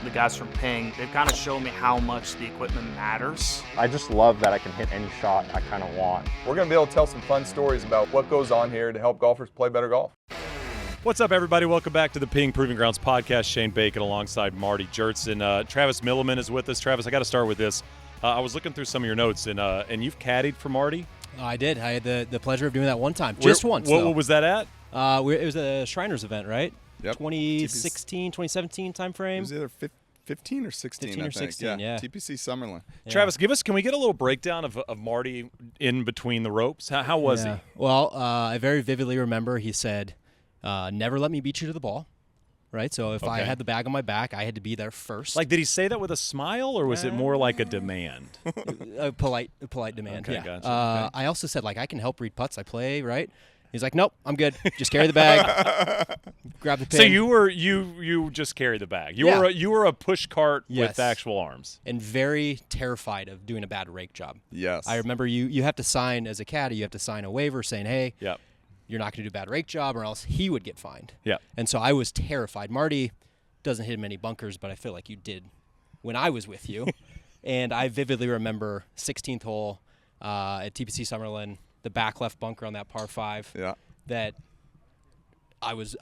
the guys from Ping, they've kind of shown me how much the equipment matters. I just love that I can hit any shot I kind of want. We're going to be able to tell some fun stories about what goes on here to help golfers play better golf. What's up, everybody? Welcome back to the Ping Proving Grounds podcast. Shane Bacon alongside Marty Jertson. Travis Milleman is with us. Travis, I got to start with this. I was looking through some of your notes, and you've caddied for Marty? I did. I had the pleasure of doing that one time. Just once, though. What was that at? It was a Shriners event, right? Yep. 2016, 2017 time frame. It was either 15 or 16, 15 or I think. 16, yeah. TPC Summerlin. Yeah. Travis, can we get a little breakdown of Marty in between the ropes? How was he? Well, I very vividly remember he said, never let me beat you to the ball. Right, so if I had the bag on my back, I had to be there first. Like, did he say that with a smile, or was it more like a demand? A polite demand. Okay, yeah. gotcha. Okay. I also said, I can help read putts. I play, right? He's like, nope, I'm good. Just carry the bag, grab the pin. So you just carry the bag. You were a push cart with actual arms, and very terrified of doing a bad rake job. Yes. I remember you have to sign as a caddy. You have to sign a waiver saying, hey. Yep. You're not going to do a bad rake job or else he would get fined. Yeah. And so I was terrified. Marty doesn't hit many bunkers, but I feel like you did when I was with you. And I vividly remember 16th hole at TPC Summerlin, the back left bunker on that par 5. Yeah. That I was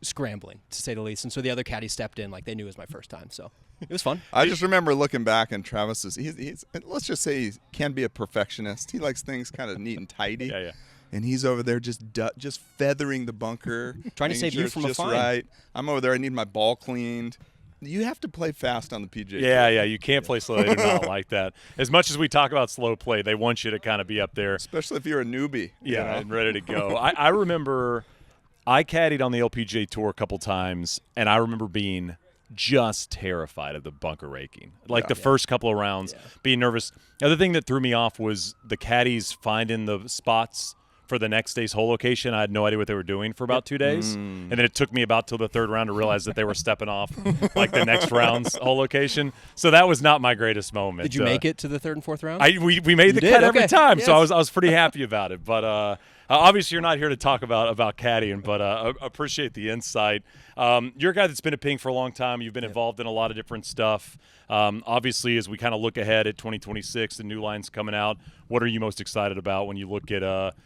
scrambling, to say the least. And so the other caddies stepped in like they knew it was my first time. So it was fun. I just remember looking back, and Travis he's let's just say he can be a perfectionist. He likes things kind of neat and tidy. Yeah. And he's over there just feathering the bunker, trying to save you from a fine. Right. I'm over there. I need my ball cleaned. You have to play fast on the PGA. Yeah. You can't play slow. They do not like that. As much as we talk about slow play, they want you to kind of be up there, especially if you're a newbie. Yeah, and ready to go. I remember I caddied on the LPGA Tour a couple times, and I remember being just terrified of the bunker raking. The first couple of rounds, being nervous. The other thing that threw me off was the caddies finding the spots for the next day's hole location. I had no idea what they were doing for about 2 days. And then it took me about till the third round to realize that they were stepping off like the next round's hole location. So that was not my greatest moment. Did you make it to the third and fourth round? We made the cut every time. Yes. So I was pretty happy about it. But obviously you're not here to talk about caddying, but appreciate the insight. You're a guy that's been at Ping for a long time. You've been involved in a lot of different stuff. Obviously, as we kind of look ahead at 2026, the new line's coming out. What are you most excited about when you look at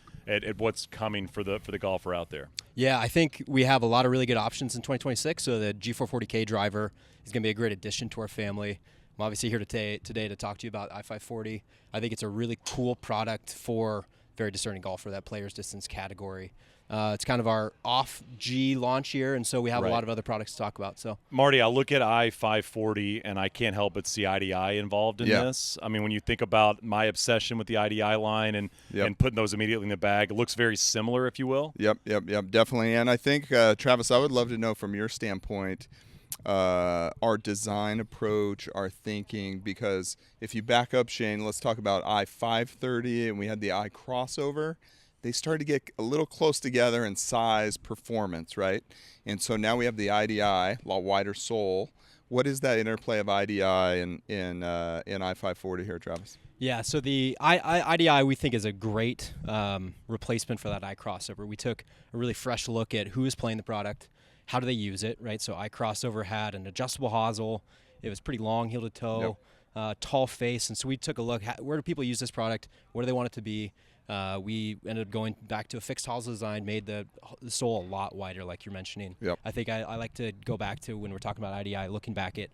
what's coming for the golfer out there? Yeah, I think we have a lot of really good options in 2026. So the G440K driver is going to be a great addition to our family. I'm obviously here today to talk to you about i540. I think it's a really cool product for very discerning golfer, that player's distance category. It's kind of our off-G launch year, and so we have a lot of other products to talk about. So, Marty, I look at i540, and I can't help but see IDI involved in this. I mean, when you think about my obsession with the IDI line and putting those immediately in the bag, it looks very similar, if you will. Yep, definitely. And I think, Travis, I would love to know from your standpoint our design approach, our thinking, because if you back up, Shane, let's talk about i530, and we had the i crossover. They started to get a little close together in size, performance, right? And so now we have the IDI, a lot wider sole. What is that interplay of IDI in i540 here, Travis? Yeah, so the IDI we think is a great replacement for that i crossover. We took a really fresh look at who is playing the product, how do they use it, right? So i crossover had an adjustable hosel. It was pretty long heel to toe, tall face. And so we took a look, where do people use this product? What do they want it to be? We ended up going back to a fixed hosel design, made the sole a lot wider, like you're mentioning. Yep. I think I like to go back to when we're talking about IDI, looking back at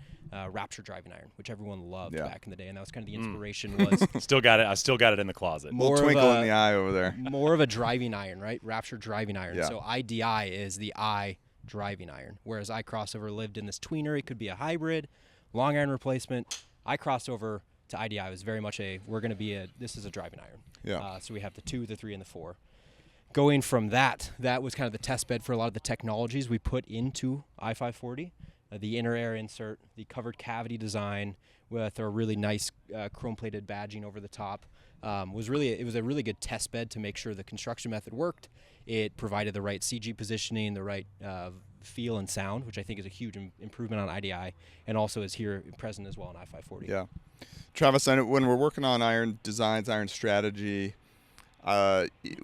Rapture driving iron, which everyone loved back in the day, and that was kind of the inspiration. Was still got it. I still got it in the closet. More twinkle in the eye over there. More of a driving iron, right? Rapture driving iron. Yeah. So IDI is the I driving iron, whereas i crossover lived in this tweener. It could be a hybrid, long iron replacement. I crossover to IDI was very much this is a driving iron. Yeah. So we have the 2, the 3, and the 4. Going from that was kind of the test bed for a lot of the technologies we put into i540. The inner air insert, the covered cavity design with a really nice chrome-plated badging over the top. It was a really good test bed to make sure the construction method worked. It provided the right CG positioning, the right feel and sound, which I think is a huge improvement on IDI, and also is here present as well in i540. Yeah. Travis, when we're working on iron designs, iron strategy,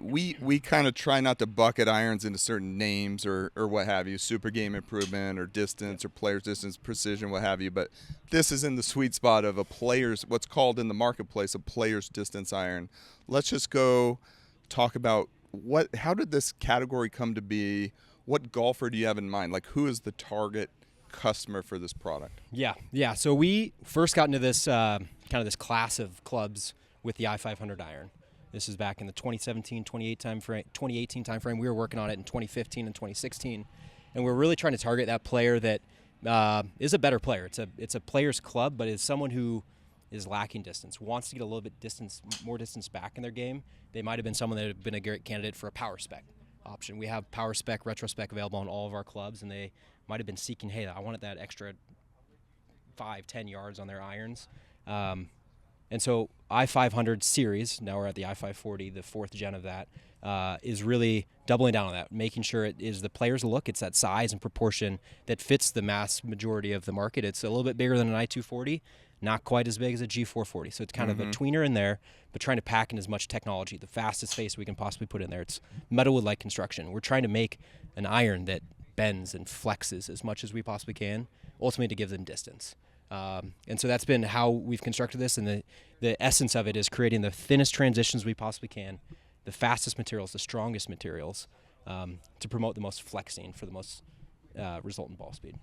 we kind of try not to bucket irons into certain names or what have you, super game improvement or distance or player's distance, precision, what have you. But this is in the sweet spot of what's called in the marketplace a player's distance iron. Let's just go talk about how did this category come to be? What golfer do you have in mind? Like, who is the target customer for this product? Yeah. So we first got into this kind of this class of clubs with the i500 iron. This is back in the 2017, 2018 timeframe. We were working on it in 2015 and 2016, and we're really trying to target that player that is a better player. It's a player's club, but is someone who is lacking distance, wants to get a little bit more distance back in their game. They might have been someone that had been a great candidate for a power spec option. We have power spec, retro spec available on all of our clubs, and they might have been seeking, hey, I wanted that extra 5-10 yards on their irons. And so i500 series, now we're at the i540, the 4th gen of that, is really doubling down on that, making sure it is the player's look. It's that size and proportion that fits the mass majority of the market. It's a little bit bigger than an i240, not quite as big as a G440. So it's kind of a tweener in there, but trying to pack in as much technology, the fastest face we can possibly put in there. It's metalwood-like construction. We're trying to make an iron that bends and flexes as much as we possibly can, ultimately to give them distance. And so that's been how we've constructed this, and the essence of it is creating the thinnest transitions we possibly can, the fastest materials, the strongest materials, to promote the most flexing for the most resultant ball speed.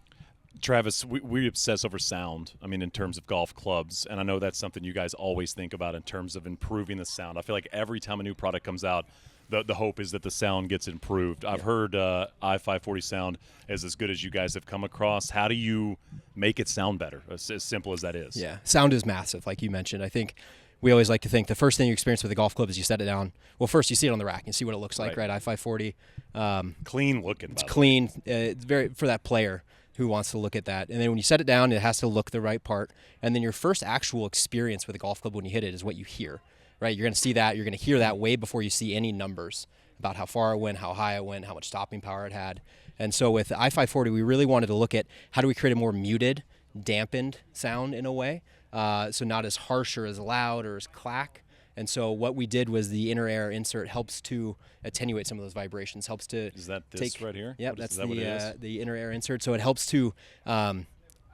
Travis, we obsess over sound, in terms of golf clubs, and I know that's something you guys always think about in terms of improving the sound. I feel like every time a new product comes out, the hope is that the sound gets improved. I've heard i540 sound is as good as you guys have come across. How do you make it sound better, as simple as that is? Yeah, sound is massive, like you mentioned. I think we always like to think the first thing you experience with a golf club is you set it down. Well, first you see it on the rack and see what it looks like, right? i540. Clean looking. It's clean. It's very for that player who wants to look at that. And then when you set it down, it has to look the right part. And then your first actual experience with a golf club when you hit it is what you hear. Right, you're going to see that, you're going to hear that way before you see any numbers about how far it went, how high it went, how much stopping power it had. And so with the i540, we really wanted to look at how do we create a more muted, dampened sound in a way, so not as harsh or as loud or as clack. And so what we did was the inner air insert helps to attenuate some of those vibrations, helps to Is that this right here? Yep, that's the inner air insert. So it helps to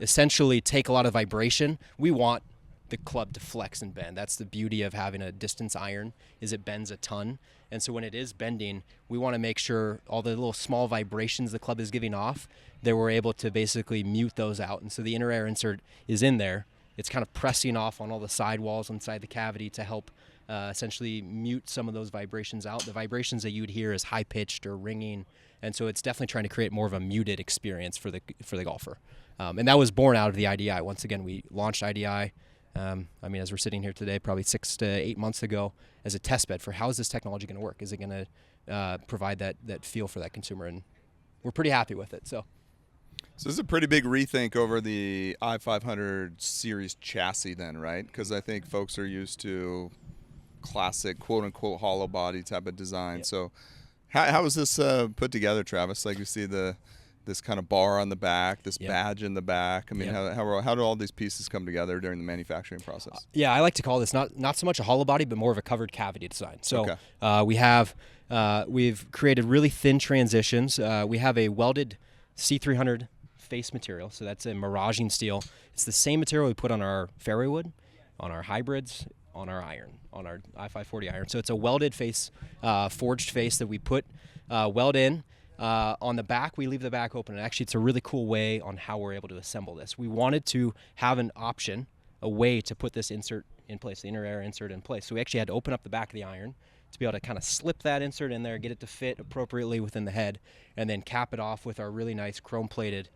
essentially take a lot of vibration. We want the club to flex and bend. That's the beauty of having a distance iron, is it bends a ton. And so when it is bending, we want to make sure all the little small vibrations the club is giving off, that we're able to basically mute those out. And so the inner air insert is in there. It's kind of pressing off on all the sidewalls inside the cavity to help essentially mute some of those vibrations out. The vibrations that you would hear is high-pitched or ringing. And so it's definitely trying to create more of a muted experience for the golfer. And that was born out of the IDI. Once again, we launched IDI. As we're sitting here today, probably 6 to 8 months ago, as a test bed for how is this technology going to work? Is it going to provide that feel for that consumer? And we're pretty happy with it. So this is a pretty big rethink over the i500 series chassis then, right? Because I think folks are used to classic quote-unquote hollow body type of design. Yep. So how was this put together, Travis? Like you see this kind of bar on the back, this badge in the back. How do all these pieces come together during the manufacturing process? I like to call this not so much a hollow body, but more of a covered cavity design. So we've created really thin transitions. We have a welded C300 face material, so that's a miraging steel. It's the same material we put on our fairway wood, on our hybrids, on our iron, on our i540 iron. So it's a welded face, forged face that we put weld in. On the back, we leave the back open. And actually, it's a really cool way on how we're able to assemble this. We wanted to have an option, a way to put this insert in place, the inner air insert in place. So we actually had to open up the back of the iron to be able to kind of slip that insert in there, get it to fit appropriately within the head, and then cap it off with our really nice chrome-plated,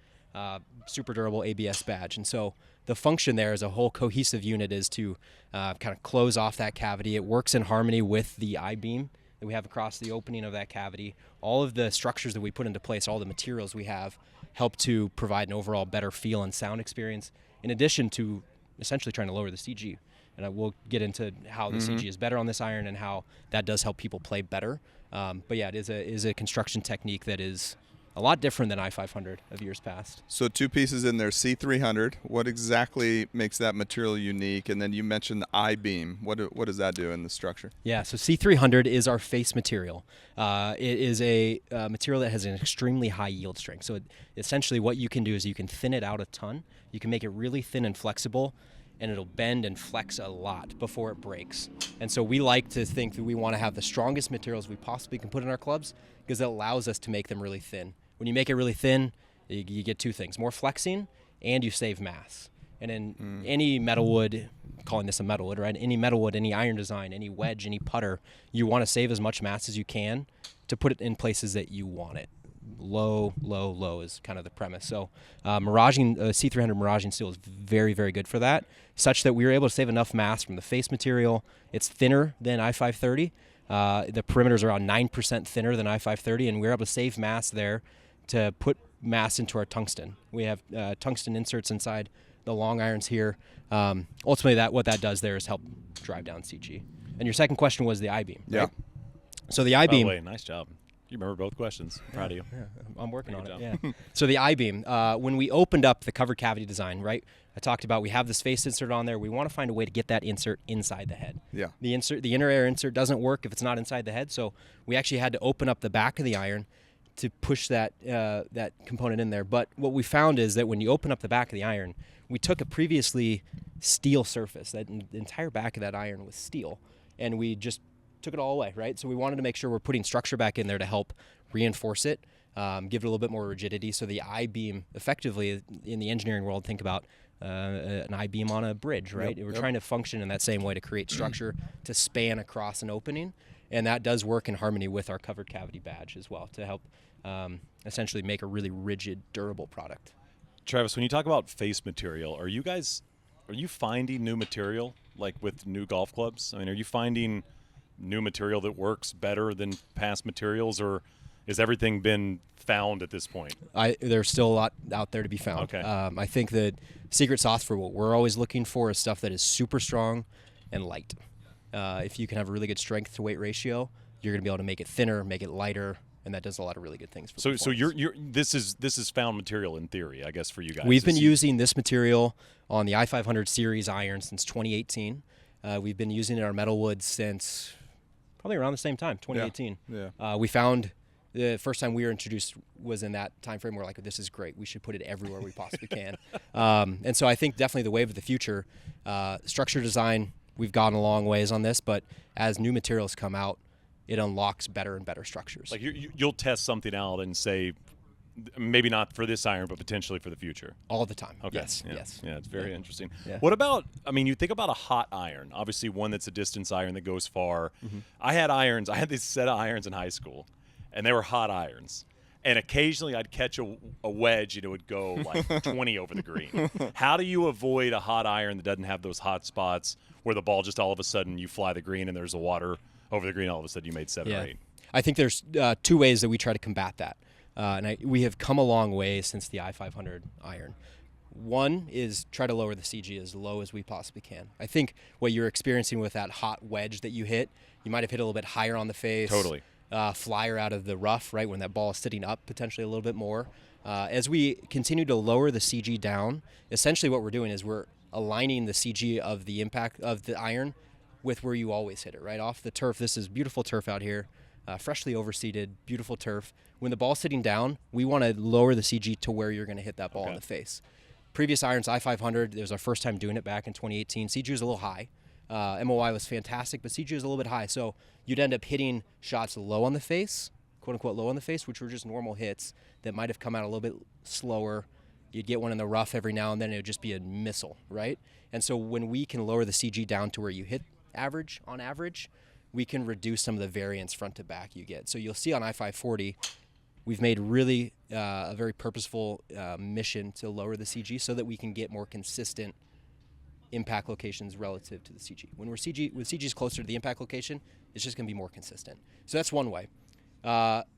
super durable ABS badge. And so the function there as a whole cohesive unit is to kind of close off that cavity. It works in harmony with the I-beam that we have across the opening of that cavity. All of the structures that we put into place, all the materials we have, help to provide an overall better feel and sound experience, in addition to essentially trying to lower the CG. And we'll get into how the CG is better on this iron and how that does help people play better. It is a construction technique that is a lot different than i500 of years past. So 2 pieces in there, C300. What exactly makes that material unique? And then you mentioned the I-beam. What does that do in the structure? Yeah, so C300 is our face material. It is a material that has an extremely high yield strength. So essentially what you can do is you can thin it out a ton. You can make it really thin and flexible, and it'll bend and flex a lot before it breaks. And so we like to think that we want to have the strongest materials we possibly can put in our clubs because it allows us to make them really thin. When you make it really thin, you get 2 things: more flexing, and you save mass. And in any metal wood, calling this a metal wood, right? Any metal wood, any iron design, any wedge, any putter, you want to save as much mass as you can to put it in places that you want it. Low, low, low is kind of the premise. So C300 miraging steel is very, very good for that, such that we were able to save enough mass from the face material. It's thinner than i530. The perimeter is around 9% thinner than i530, and we were able to save mass there to put mass into our tungsten. We have tungsten inserts inside the long irons here. Ultimately, what that does there is help drive down CG. And your second question was the I-beam. Yeah. Right? So the By I-beam. the way, nice job. You remember both questions. Proud of you. Yeah, I'm working on Good it. Yeah. So the I-beam, when we opened up the covered cavity design, right? I talked about we have this face insert on there. We want to find a way to get that insert inside the head. Yeah. The inner air insert doesn't work if it's not inside the head. So we actually had to open up the back of the iron to push that that component in there. But what we found is that when you open up the back of the iron, we took a previously steel surface. The entire back of that iron was steel, and we just took it all away, right? So we wanted to make sure we're putting structure back in there to help reinforce it, give it a little bit more rigidity. So the I-beam, effectively, in the engineering world, think about an I-beam on a bridge, right? We're trying to function in that same way to create structure to span across an opening, and that does work in harmony with our covered cavity badge as well to help essentially make a really rigid, durable product. Travis, when you talk about face material, are you finding new material, like with new golf clubs? I mean, are you finding new material that works better than past materials, or has everything been found at this point? There's still a lot out there to be found. Okay. I think the secret sauce for what we're always looking for is stuff that is super strong and light. If you can have a really good strength to weight ratio, you're going to be able to make it thinner, make it lighter, and that does a lot of really good things for So performance. this is found material in theory, I guess, for you guys. We've been using this material on the i500 series iron since 2018. We've been using it in our metal wood since probably around the same time, 2018. Yeah. We found the first time we were introduced was in that time frame. We're like, this is great. We should put it everywhere we possibly can. And so I think definitely the wave of the future, structure design, we've gone a long ways on this, but as new materials come out, it unlocks better and better structures. Like you'll test something out and say, maybe not for this iron, but potentially for the future. All the time. Okay. Yes. Yeah. Yes. Yeah, it's very interesting. Yeah. What about, I mean, you think about a hot iron, obviously one that's a distance iron that goes far. Mm-hmm. I had this set of irons in high school, and they were hot irons. And occasionally I'd catch a wedge and it would go like 20 over the green. How do you avoid a hot iron that doesn't have those hot spots where the ball just all of a sudden you fly the green and there's a water over the green, all of a sudden you made 7 or 8? I think there's 2 ways that we try to combat that. We have come a long way since the i500 iron. One is try to lower the CG as low as we possibly can. I think what you're experiencing with that hot wedge that you hit, you might have hit a little bit higher on the face. Totally. Flyer out of the rough, right, when that ball is sitting up potentially a little bit more. As we continue to lower the CG down, essentially what we're doing is we're aligning the CG of the impact of the iron with where you always hit it, right? Off the turf. This is beautiful turf out here, freshly overseeded, beautiful turf. When the ball's sitting down, we want to lower the CG to where you're going to hit that ball in the face. Previous irons, i500, it was our first time doing it back in 2018. CG was a little high. MOI was fantastic, but CG was a little bit high. So you'd end up hitting shots low on the face, quote unquote low on the face, which were just normal hits that might have come out a little bit slower. You'd get one in the rough every now and then, and it would just be a missile, right? And so when we can lower the CG down to where you hit on average, we can reduce some of the variance front to back you get. So you'll see on i540, we've made really a very purposeful mission to lower the CG so that we can get more consistent impact locations relative to the CG. When CG is closer to the impact location, it's just going to be more consistent. So that's one way.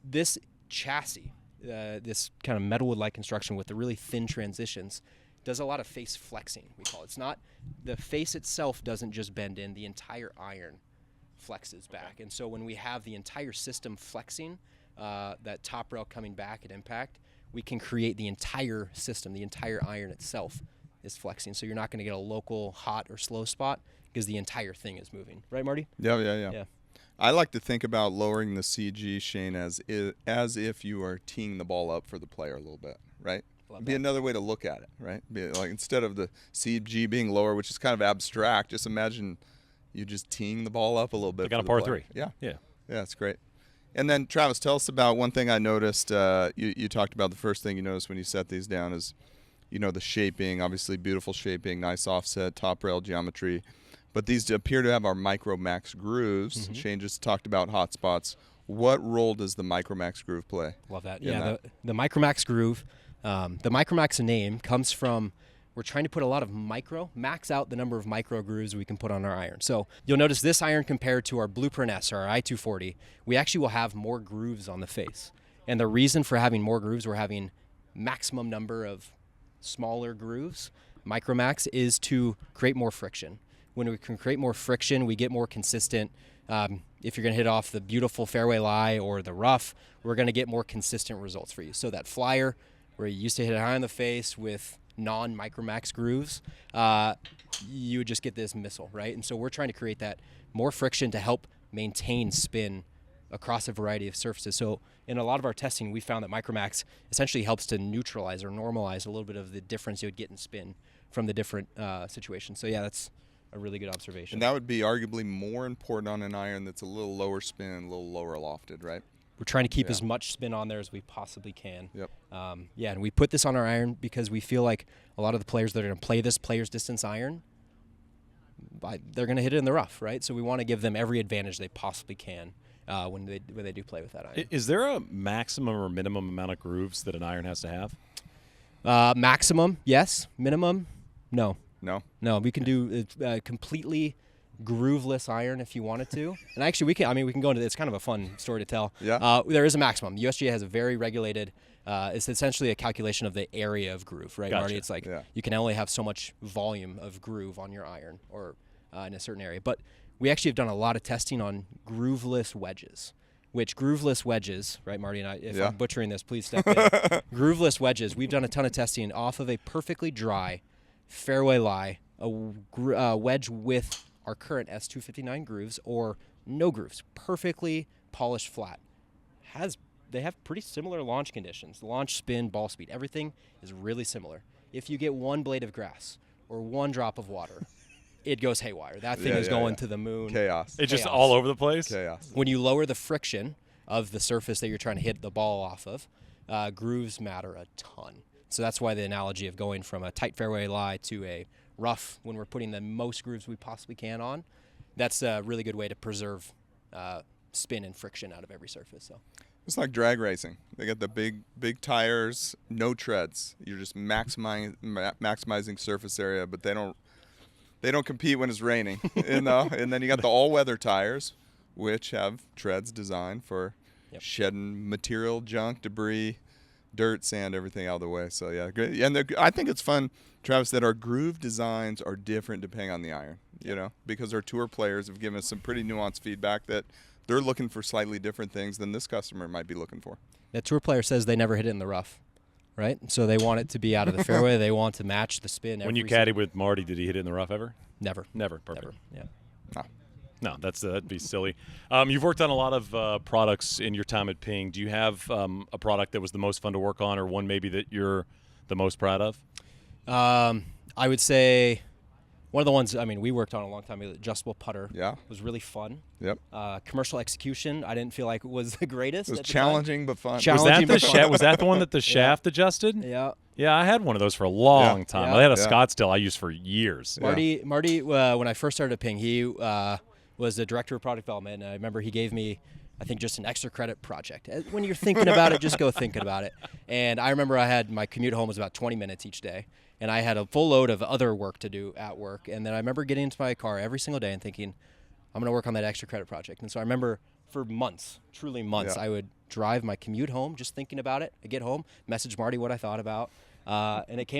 This chassis, this kind of metal wood-like construction with the really thin transitions, does a lot of face flexing, we call it. It's not, the face itself doesn't just bend in, the entire iron flexes back. And so when we have the entire system flexing, that top rail coming back at impact, we can create the entire system, the entire iron itself is flexing. So you're not going to get a local hot or slow spot because the entire thing is moving. Right, Marty? Yeah. I like to think about lowering the CG, Shane, as if you are teeing the ball up for the player a little bit, right? Be another way to look at it, right? Be like, instead of the CG being lower, which is kind of abstract, just imagine you just teeing the ball up a little bit. Like on a par 3. Yeah, Yeah, it's great. And then Travis, tell us about one thing I noticed. You talked about the first thing you noticed when you set these down is, the shaping. Obviously, beautiful shaping, nice offset, top rail geometry. But these appear to have our Micromax grooves. Shane just talked about hotspots. What role does the Micromax groove play? Love that. Yeah, the Micromax groove, the Micromax name comes from, we're trying to put a lot of max out the number of micro grooves we can put on our iron. So you'll notice this iron compared to our Blueprint S or our i240, we actually will have more grooves on the face. And the reason for having more grooves, we're having maximum number of smaller grooves, Micromax, is to create more friction. When we can create more friction, we get more consistent. If you're going to hit off the beautiful fairway lie or the rough, we're going to get more consistent results for you. So that flyer, where you used to hit it high on the face with non-Micromax grooves, you would just get this missile, right? And so we're trying to create that more friction to help maintain spin across a variety of surfaces. So in a lot of our testing, we found that Micromax essentially helps to neutralize or normalize a little bit of the difference you would get in spin from the different situations. So yeah, that's a really good observation. And that would be arguably more important on an iron that's a little lower spin, a little lower lofted, right? We're trying to keep as much spin on there as we possibly can. Yep. And we put this on our iron because we feel like a lot of the players that are going to play this player's distance iron, they're going to hit it in the rough, right? So we want to give them every advantage they possibly can when they do play with that iron. Is there a maximum or minimum amount of grooves that an iron has to have? Maximum, yes. Minimum, no. No, we can do a completely grooveless iron if you wanted to. And actually, we can go into it's kind of a fun story to tell. Yeah. There is a maximum. USGA has a very regulated. It's essentially a calculation of the area of groove, right, Gotcha. Marty? It's like you can only have so much volume of groove on your iron or in a certain area. But we actually have done a lot of testing on grooveless wedges. Which grooveless wedges, right, Marty and I? If I'm butchering this, please step in. Grooveless wedges. We've done a ton of testing off of a perfectly dry fairway lie, a wedge with our current S259 grooves or no grooves, perfectly polished flat. They have pretty similar launch conditions, launch, spin, ball speed. Everything is really similar. If you get one blade of grass or one drop of water, it goes haywire. That thing is going to the moon. Chaos. It's just all over the place? Chaos. When you lower the friction of the surface that you're trying to hit the ball off of, grooves matter a ton. So that's why the analogy of going from a tight fairway lie to a rough, when we're putting the most grooves we possibly can on, that's a really good way to preserve spin and friction out of every surface. So it's like drag racing. They got the big tires, no treads. You're just maximizing surface area, but they don't compete when it's raining, And then you got the all-weather tires, which have treads designed for shedding material, junk, debris, dirt, sand, everything out of the way. So yeah, great. And I think it's fun, Travis, that our groove designs are different depending on the iron. Because our tour players have given us some pretty nuanced feedback that they're looking for slightly different things than this customer might be looking for. The tour player says they never hit it in the rough, right? So they want it to be out of the fairway. They want to match the spin. When you caddied with Marty, did he hit it in the rough ever? Never. Perfect. Never. Yeah. No, that'd be silly. You've worked on a lot of products in your time at Ping. Do you have a product that was the most fun to work on, or one maybe that you're the most proud of? I would say one of the ones, we worked on a long time, the adjustable putter. Yeah. Was really fun. Yep. Commercial execution, I didn't feel like it was the greatest. It was challenging but fun. Was that the one that the shaft adjusted? Yeah. Yeah, I had one of those for a long time. Yeah. I had a Scottsdale I used for years. Marty, when I first started at Ping, he was the director of product development, and I remember he gave me, I think, just an extra credit project. When you're thinking about it, just go thinking about it. And I remember I had my commute home was about 20 minutes each day, and I had a full load of other work to do at work. And then I remember getting into my car every single day and thinking, I'm going to work on that extra credit project. And so I remember for months, truly months, I would drive my commute home just thinking about it. I get home, message Marty what I thought about, and it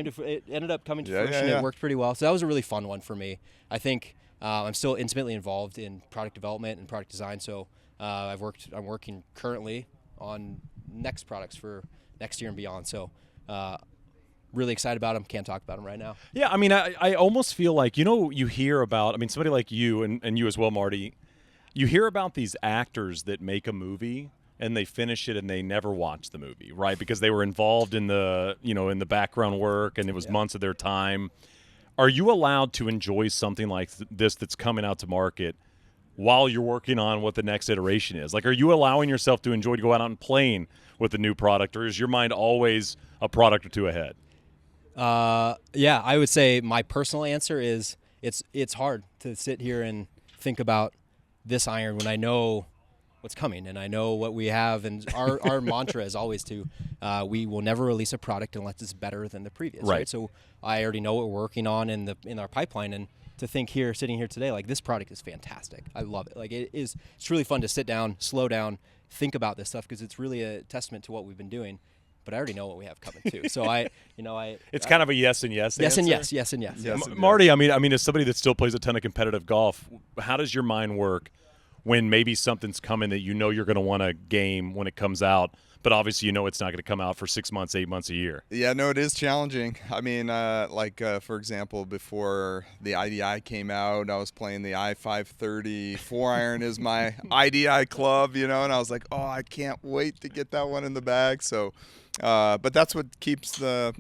ended up coming to fruition. It worked pretty well. So that was a really fun one for me. I think I'm still intimately involved in product development and product design. So I'm working currently on next products for next year and beyond. So really excited about them. Can't talk about them right now. Yeah, I mean, I almost feel like, you hear about, I mean, somebody like you and you as well, Marty, you hear about these actors that make a movie and they finish it and they never watch the movie, right? Because they were involved in the, in the background work and it was months of their time. Are you allowed to enjoy something like this that's coming out to market while you're working on what the next iteration is? Like, are you allowing yourself to enjoy to go out and playing with the new product, or is your mind always a product or two ahead? Yeah, I would say my personal answer is it's hard to sit here and think about this iron when I know what's coming and I know what we have. And our mantra is always we will never release a product unless it's better than the previous. Right. So I already know what we're working on in our pipeline, and to think sitting here today, like, this product is fantastic. I love it. Like, it's really fun to sit down, slow down, think about this stuff, because it's really a testament to what we've been doing. But I already know what we have coming too. So it's kind of a yes and yes. Yes answer? and yes, yes and yes. Yes and Marty, I mean, as somebody that still plays a ton of competitive golf, how does your mind work when maybe something's coming that you're going to want to game when it comes out, but obviously it's not going to come out for 6 months, 8 months, a year? Yeah, no, it is challenging. I mean, for example, before the IDI came out, I was playing the i530 4-iron is my IDI club, and I was like, oh, I can't wait to get that one in the bag. So, but that's what keeps the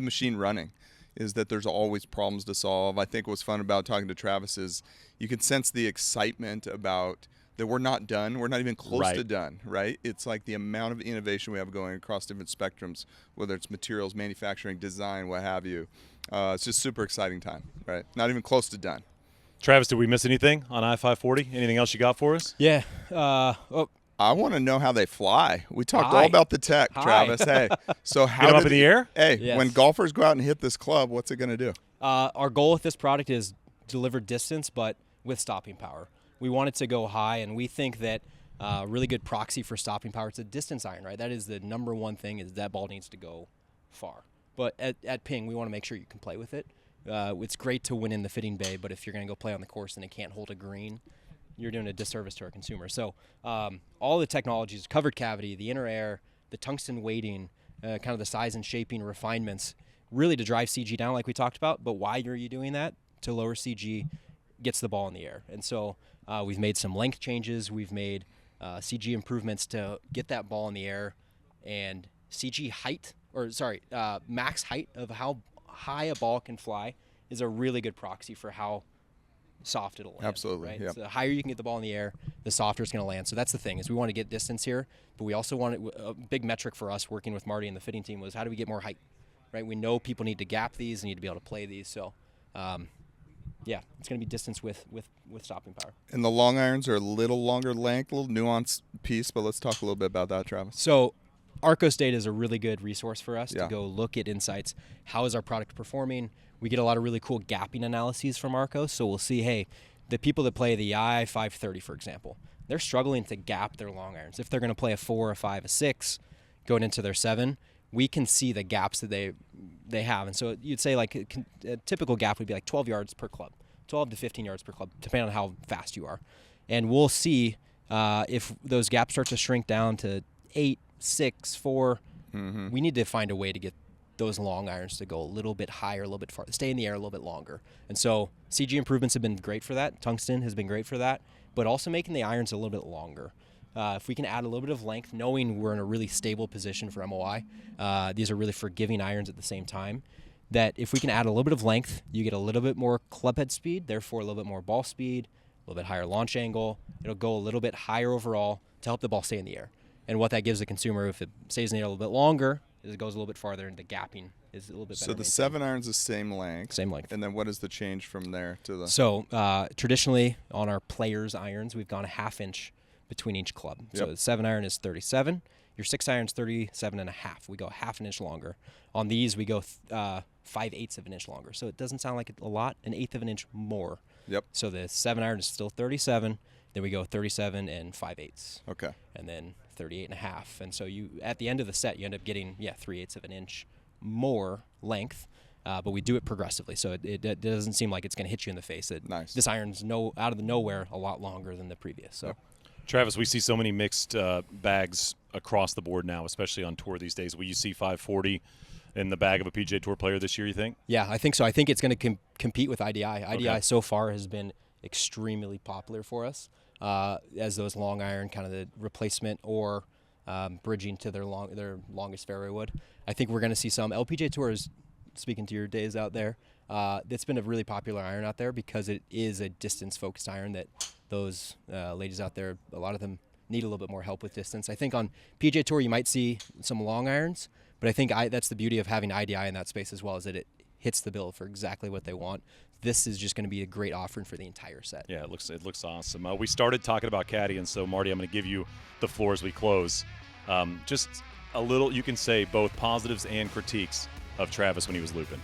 machine running, is that there's always problems to solve. I think what's fun about talking to Travis is you can sense the excitement about that we're not done. We're not even close to done, right? It's like the amount of innovation we have going across different spectrums, whether it's materials, manufacturing, design, what have you. It's just super exciting time, right? Not even close to done. Travis, did we miss anything on i540? Anything else you got for us? Yeah. I want to know how they fly. We talked all about the tech, Travis. Hey, so how get up in the air? Hey, yes. When golfers go out and hit this club, what's it going to do? Our goal with this product is deliver distance, but with stopping power. We want it to go high, and we think that a really good proxy for stopping power, it's a distance iron, right? That is the number one thing, is that ball needs to go far. But at ping, we want to make sure you can play with it. It's great to win in the fitting bay, but if you're going to go play on the course and it can't hold a green, you're doing a disservice to our consumer. So all the technologies, covered cavity, the inner air, the tungsten weighting, kind of the size and shaping refinements, really to drive CG down like we talked about. But why are you doing that? To lower CG, gets the ball in the air. And so we've made some length changes. We've made CG improvements to get that ball in the air, and CG height, max height of how high a ball can fly is a really good proxy for how soft it'll land. Absolutely. Right? Yep. So the higher you can get the ball in the air, the softer it's going to land. So that's the thing, is we want to get distance here, but we also want a big metric for us working with Marty and the fitting team was, how do we get more height? Right? We know people need to gap these and need to be able to play these. So yeah, it's going to be distance with stopping power. And the long irons are a little longer length, a little nuanced piece, but let's talk a little bit about that, Travis. So Arcos data is a really good resource for us to go look at insights. How is our product performing? We get a lot of really cool gapping analyses from Arcos. So we'll see, hey, the people that play the i530, for example, they're struggling to gap their long irons. If they're going to play a 4, a 5, a 6, going into their 7, we can see the gaps that they have. And so you'd say like a typical gap would be like 12 yards per club, 12 to 15 yards per club, depending on how fast you are. And we'll see if those gaps start to shrink down to 8, 6, 4. Mm-hmm. We need to find a way to get those long irons to go a little bit higher, a little bit farther, stay in the air a little bit longer. And so CG improvements have been great for that. Tungsten has been great for that, but also making the irons a little bit longer. If we can add a little bit of length, knowing we're in a really stable position for MOI, these are really forgiving irons at the same time, that if we can add a little bit of length, you get a little bit more clubhead speed, therefore a little bit more ball speed, a little bit higher launch angle. It'll go a little bit higher overall to help the ball stay in the air. And what that gives the consumer, if it stays in the air a little bit longer, is it goes a little bit farther, and the gapping is a little bit better. So the 7 irons the same length. Same length. And then what is the change from there to the? So traditionally on our players' irons, we've gone a half-inch between each club. Yep. So the 7 iron is 37. Your 6 iron's 37 and a half. We go half an inch longer. On these, we go 5/8 of an inch longer. So it doesn't sound like a lot, 1/8 of an inch more. Yep. So the 7 iron is still 37. Then we go 37 and 5/8. Okay. And then 38 and a half. And so you, at the end of the set, you end up getting 3/8 of an inch more length. But we do it progressively, so it doesn't seem like it's going to hit you in the face. Nice. This iron's out of the nowhere a lot longer than the previous. So. Yep. Travis, we see so many mixed bags across the board now, especially on tour these days. Will you see 540 in the bag of a PGA Tour player this year, you think? Yeah, I think so. I think it's going to compete with IDI. IDI so far has been extremely popular for us as those long iron, kind of the replacement or bridging to their longest fairway wood. I think we're going to see some. LPGA Tour is, speaking to your days out there, it's been a really popular iron out there because it is a distance-focused iron that those ladies out there, a lot of them need a little bit more help with distance. I think on PGA Tour you might see some long irons, but I think that's the beauty of having IDI in that space as well, is that it hits the bill for exactly what they want. This is just going to be a great offering for the entire set. Yeah, it looks awesome. We started talking about caddying, so Marty, I'm going to give you the floor as we close. Just a little, you can say both positives and critiques of Travis when he was looping.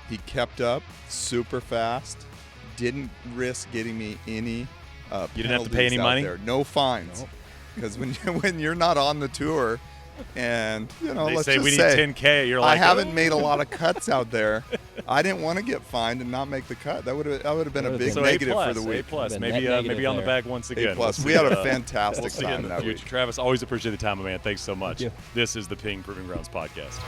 He kept up super fast, didn't risk getting me any you didn't have to pay any money? there. No fines. Because when you're not on the tour, and they let's say just we need say 10K. You're like, I haven't made a lot of cuts out there. I didn't want to get fined and not make the cut. That would have been a big so negative A+, for the week. A+, maybe on the bag once again. A+. We had a fantastic we'll see you in time the that future. week. Travis, always appreciate the time, man. Thanks so much. Thank you. This is the Ping Proving Grounds podcast.